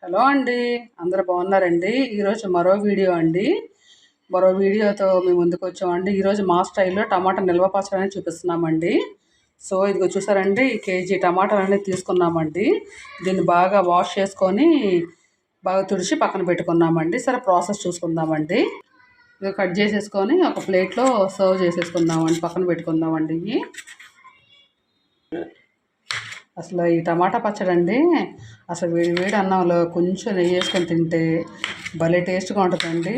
Hello అండి, అందరూ బాగున్నారండి. ఈరోజు మరో వీడియోతో మేము ముందుకు వచ్చామండి. ఈరోజు మా స్టైల్లో టమాటా నిల్వ పచ్చడి చూపిస్తున్నామండి. సో ఇదిగో చూసారండి, కేజీ టమాటాలు తీసుకున్నామండి. దీన్ని బాగా వాష్ చేసుకొని బాగా తుడిచి పక్కన పెట్టుకున్నామండి. సరే ప్రాసెస్ చూసుకుందామండి. ఇది కట్ చేసేసుకొని ఒక ప్లేట్లో సర్వ్ చేసేసుకుందామండి, పక్కన పెట్టుకుందామండి. అసలు ఈ టమాటా పచ్చడి అండి, అసలు వేడి అన్నంలో కొంచెం నెయ్యి వేసుకొని తింటే భలే టేస్ట్గా ఉంటుందండి.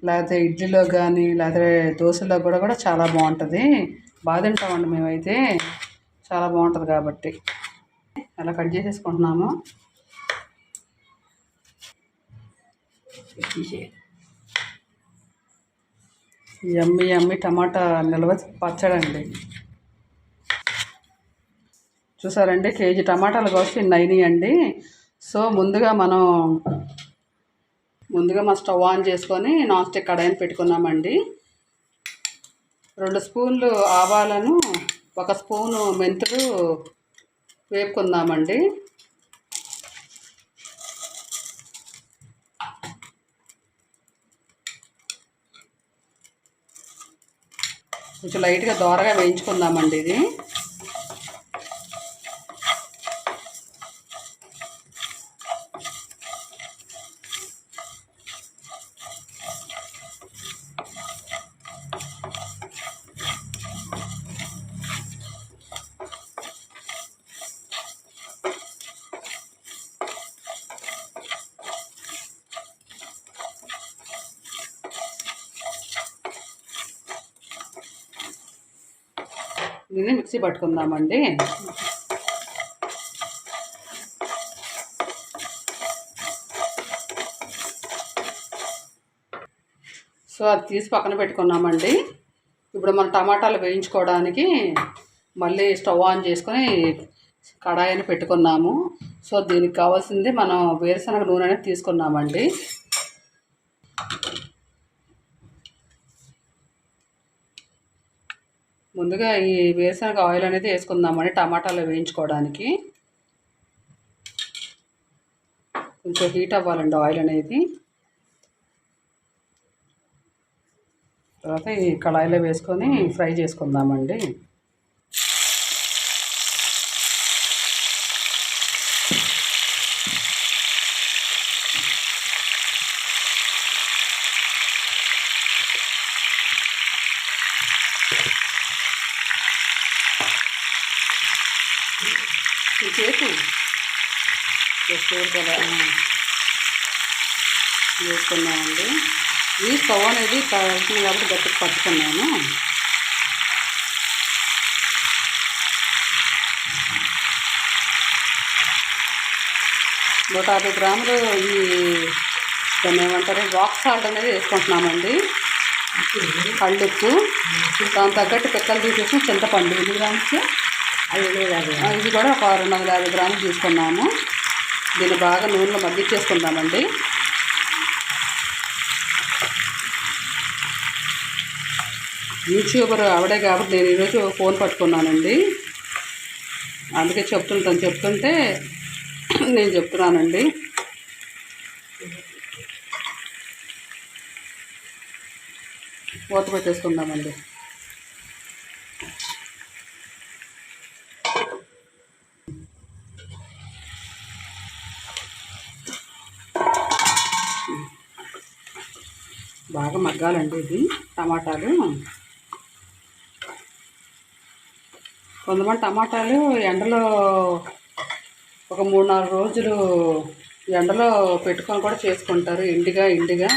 లేకపోతే ఇడ్లీలో కానీ లేకపోతే దోశలో కూడా చాలా బాగుంటుంది. బాగా తింటామండి మేమైతే, చాలా బాగుంటుంది కాబట్టి. అలా కట్ చేసేసుకుంటున్నాము. యమ్మీ టమాటా నిల్వ పచ్చడి అండి. చూసారండి, కేజీ టమాటాలు కోసి ఇన్ని అయినాయండి. సో ముందుగా మనం స్టవ్ ఆన్ చేసుకొని నాన్ స్టిక్ కడాయిని పెట్టుకున్నామండి. 2 స్పూన్లు ఆవాలను 1 స్పూను మెంతులు వేపుకుందామండి. కొంచెం లైట్గా దోరగా వేయించుకుందామండి. ఇది దీన్ని మిక్సీ పట్టుకుందామండి. సో అది తీసి పక్కన పెట్టుకున్నామండి. ఇప్పుడు మనం టమాటాలు వేయించుకోవడానికి మళ్ళీ స్టవ్ ఆన్ చేసుకొని కడాయిని పెట్టుకున్నాము. సో దీనికి కావాల్సింది మనం వేరుశనగ నూనె అనేది తీసుకున్నామండి. ముందుగా ఈ వేరుశనగ ఆయిల్ అనేది వేసుకుందామండి టమాటాలు వేయించుకోవడానికి. కొంచెం హీట్ అవ్వాలండి ఆయిల్ అనేది. తర్వాత ఈ కళాయిలో వేసుకొని ఫ్రై చేసుకుందామండి. చేపు కదా వేసుకున్నామండి. ఈ స్టవ్ అనేది కలిసింది కాబట్టి గట్టికి పట్టుకున్నాను. నూట 50 గ్రాములు ఈ దాన్ని ఏమంటారు రాక్ సాల్ట్ అనేది వేసుకుంటున్నామండి. కళ్ళుప్పు, దాని తగ్గట్టు పిక్కలు తీసేసి చింతపండు 2 గ్రామ్స్, ఇది కూడా ఒక 250 గ్రాములు తీసుకున్నాము. దీన్ని బాగా నూనెలో మగ్గించేసుకుందామండి. యూట్యూబర్ ఆవిడే కాబట్టి నేను ఈరోజు ఫోన్ పట్టుకున్నానండి. అందుకే చెప్తుంటే నేను చెప్తున్నానండి. మూత పెట్టేసుకుందామండి. బాగా మగ్గాలండి ఇది టమాటాలు. కొంతమంది టమాటాలు ఎండలో ఒక 3-4 రోజులు ఎండలో పెట్టుకొని కూడా చేసుకుంటారు. ఎండిగా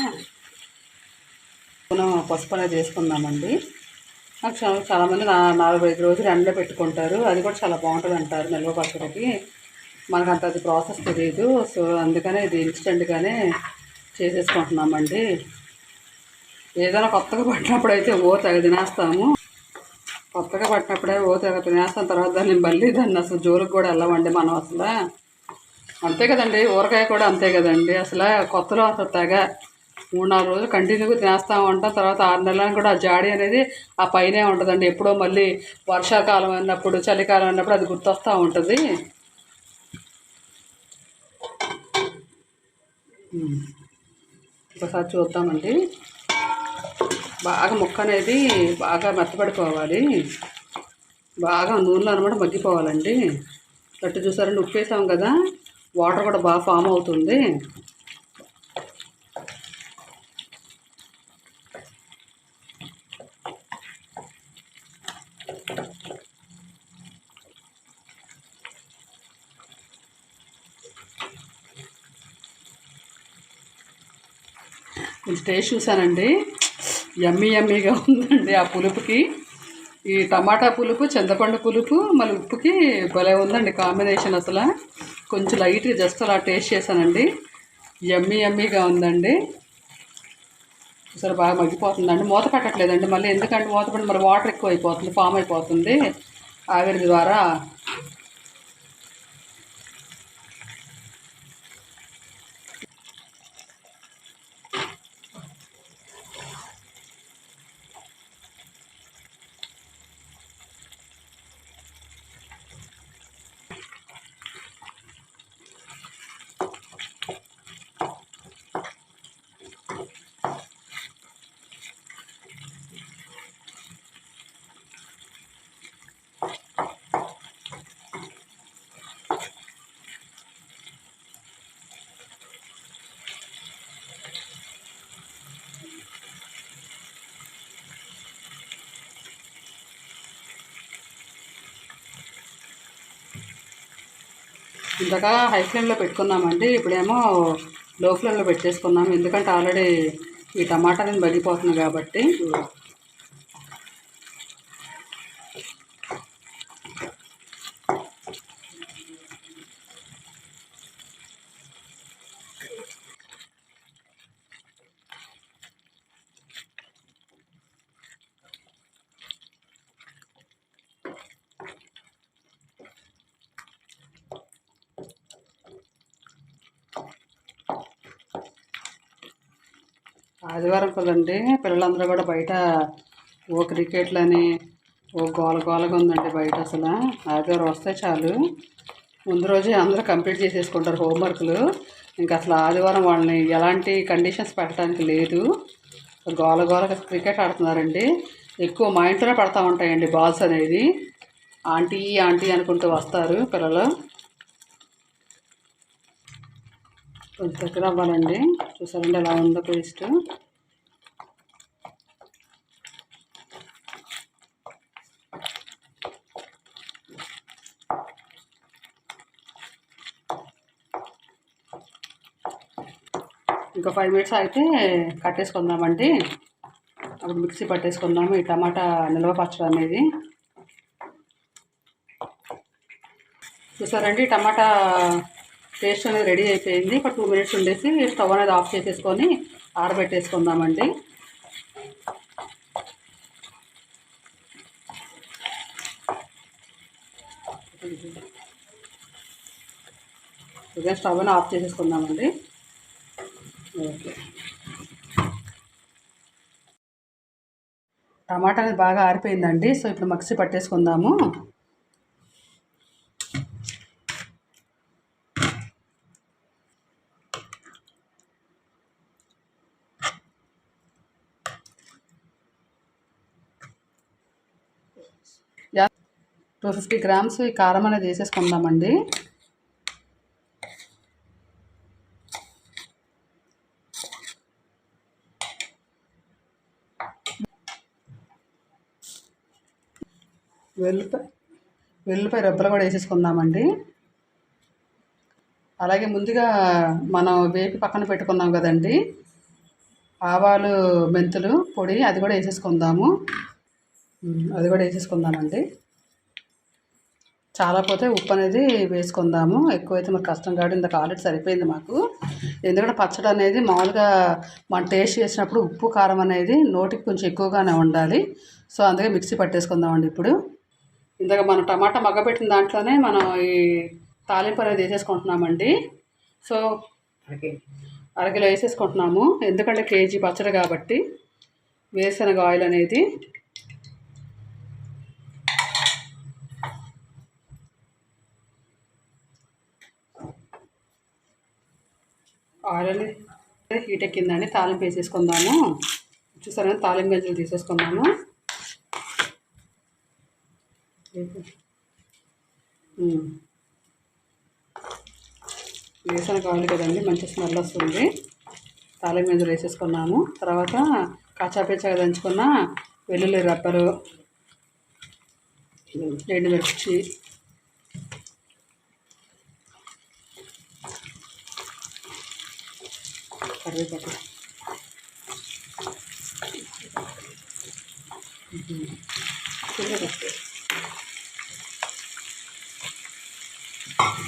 మనం పసుపు అనేది వేసుకుందామండి. నాకు చాలామంది 4-5 రోజులు ఎండలో పెట్టుకుంటారు. అది కూడా చాలా బాగుంటుంది అంటారు నిల్వ పచ్చడికి. మనకు అది ప్రాసెస్ తెలియదు. సో అందుకనే ఇది ఇన్స్టెంట్గానే చేసేసుకుంటున్నామండి. ఏదైనా కొత్తగా పట్టినప్పుడు అయితే తెగ తినేస్తాము. కొత్తగా పట్టినప్పుడే తెగ తినేస్తాం. తర్వాత దాన్ని అసలు జోలికి కూడా వెళ్ళమండి మనం అసలు. అంతే కదండి, ఊరగాయ కూడా అంతే కదండి. అసలు కొత్తలో అసలు తెగ 3-4 రోజులు కంటిన్యూగా తినేస్తూ ఉంటాం. తర్వాత 6 నెలలకు కూడా ఆ జాడి అనేది ఆ పైనే ఉంటుందండి. ఎప్పుడో మళ్ళీ వర్షాకాలం అన్నప్పుడు, చలికాలం అన్నప్పుడు అది గుర్తొస్తూ ఉంటుంది. ఒకసారి చూద్దామండి. బాగా ముక్క అనేది బాగా మెత్తపడిపోవాలి, బాగా నూనెలో అనమాట మగ్గిపోవాలండి. గట్టి చూసారండి, ఉప్పు వేసాం కదా, వాటర్ కూడా బాగా ఫామ్ అవుతుంది. కొంచెం టేస్ట్ చూసానండి, యమ్మీగా ఉందండి. ఆ పులుపుకి ఈ టమాటా పులుపు, చింతపండు పులుపు, మళ్ళీ ఉప్పుకి భలే ఉందండి కాంబినేషన్. అసలు కొంచెం లైట్గా జస్ట్ అలా టేస్ట్ చేశానండి, యమ్మీగా ఉందండి. అసలు బాగా మగ్గిపోతుందండి, మూత పెట్టట్లేదండి మళ్ళీ, ఎందుకంటే మూత పెట్టి మరి వాటర్ ఎక్కువ అయిపోతుంది, ఫామ్ అయిపోతుంది ఆవిరి ద్వారా. ఇందాక హై ఫ్లేమ్లో పెట్టుకున్నామండి, ఇప్పుడేమో లో ఫ్లేమ్లో పెట్టేసుకున్నాము, ఎందుకంటే ఆల్రెడీ ఈ టమాటా అనేది మగ్గిపోతుంది కాబట్టి. ఆదివారం కదండి, పిల్లలందరూ కూడా బయట ఓ క్రికెట్లని ఓ గోలగా ఉందండి బయట. అసలు ఆదివారం వస్తే చాలు, ముందు రోజే అందరూ కంప్లీట్ చేసేసుకుంటారు హోంవర్క్లు. ఇంకా అసలు ఆదివారం వాళ్ళని ఎలాంటి కండిషన్స్ పెట్టడానికి లేదు, గోలగా క్రికెట్ ఆడుతున్నారండి. ఎక్కువ మా ఇంట్లోనే పడతా ఉంటాయండి బాల్స్ అనేది, ఆంటీ అనుకుంటూ వస్తారు పిల్లలు. కొంచెం దగ్గర అవ్వాలండి, చూసారండి ఎలా ఉందో పేస్ట్. ఇంకా 5 మినిట్స్ అయితే కట్టేసుకుందామండి, అప్పుడు మిక్సీ పట్టేసుకుందాము ఈ టమాటా నిల్వ పచ్చడి అనేది. చూసారండి, టమాటా పేస్ట్ అనేది రెడీ అయిపోయింది. ఒక 2 మినిట్స్ ఉండేసి స్టవ్ అనేది ఆఫ్ చేసేసుకొని ఆరబెట్టేసుకుందామండి. ఇదే స్టవ్ అని ఆఫ్ చేసేసుకుందామండి. ఓకే, టమాటా అనేది బాగా ఆరిపోయిందండి. సో ఇప్పుడు మిక్సీ పట్టేసుకుందాము. యా 250 గ్రామ్స్ ఈ కారం అనేది వేసేసుకుందామండి. వెల్లుల్లిపాయ రబ్బలు కూడా వేసేసుకుందామండి. అలాగే ముందుగా మనం వేపి పక్కన పెట్టుకున్నాం కదండి ఆవాలు మెంతులు పొడి, అది కూడా వేసేసుకుందాము. వేసేసుకుందామండి. చాలా పోతే ఉప్పు అనేది వేసుకుందాము, ఎక్కువైతే మరి కష్టం కాబట్టి ఇందాక ఆల్రెడీ సరిపోయింది మాకు. ఎందుకంటే పచ్చడి అనేది మామూలుగా మనం టేస్ట్ చేసినప్పుడు ఉప్పు కారం అనేది నోటికి కొంచెం ఎక్కువగానే ఉండాలి. సో అందుకే మిక్సీ పట్టేసుకుందామండి ఇప్పుడు. ఇందాక మనం టమాటా మగ్గబెట్టిన దాంట్లోనే మనం ఈ తాలింపు అనేది వేసేసుకుంటున్నామండి. సో అరకిలో వేసేసుకుంటున్నాము, ఎందుకంటే కేజీ పచ్చడి కాబట్టి. వేరుశనగ ఆయిల్ అనేది ఆయిల్ అనేది హీట్ ఎక్కిందండి. తాలింపు వేసేసుకుందాము. చూసారా, తాలింపు గింజలు తీసేసుకుందాము. వేసిన కావాలి కదండి, మంచి స్మెల్ వస్తుంది. తాలింపు గింజలు వేసేసుకున్నాము. తర్వాత కాచాపీచగా దంచుకున్న వెల్లుల్లి రబ్బరు, ఎండుమిర్చి, కరివేపాకు,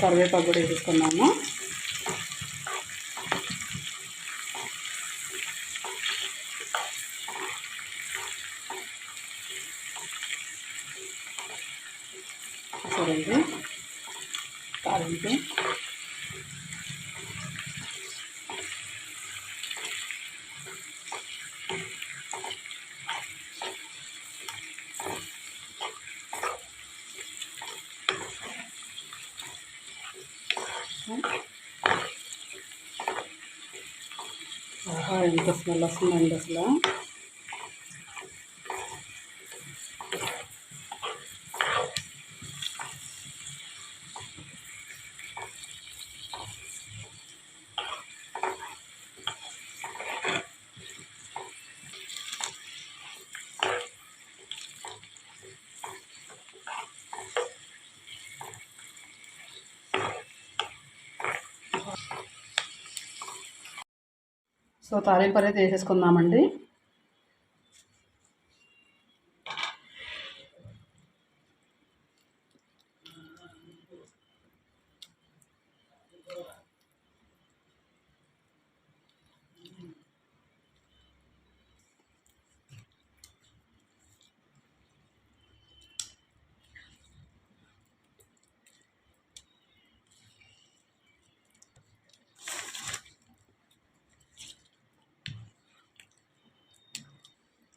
కరివేపాకు కూడా వేసుకున్నాము. సరే, తాలింపు ఎంత స్మెల్ వస్తుందండి అసలు. సో తాలింపు అనేది వేసేసుకుందామండి.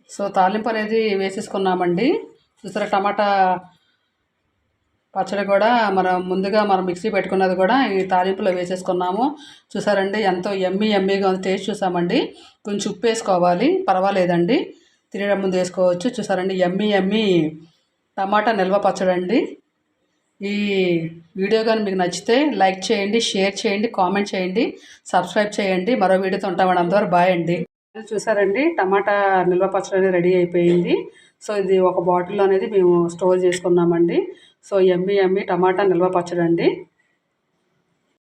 సో తాలింపు అనేది వేసేసుకున్నామండి. చూసారా, టమాటా పచ్చడి కూడా మనం మిక్సీ పెట్టుకున్నది కూడా ఈ తాలింపులో వేసేసుకున్నాము. చూసారండి, ఎంతో ఎమ్మీగా ఉంది. టేస్ట్ చూసామండి. కొంచెం ఉప్పు వేసుకోవాలి, పర్వాలేదండి, తినడం ముందు వేసుకోవచ్చు. చూసారండి, ఎమ్మీ టమాటా నిల్వ పచ్చడి అండి. ఈ వీడియో కానీ మీకు నచ్చితే లైక్ చేయండి, షేర్ చేయండి, కామెంట్ చేయండి, సబ్స్క్రైబ్ చేయండి. మరో వీడియోతో ఉంటామని అందరూ బాయ్ అండి. చూసారండి, టమాటా నిల్వ పచ్చడి అనేది రెడీ అయిపోయింది. సో ఇది ఒక బాటిల్లో అనేది మేము స్టోర్ చేసుకున్నామండి. సో ఎమ్మీ టమాటా నిల్వ పచ్చడి అండి.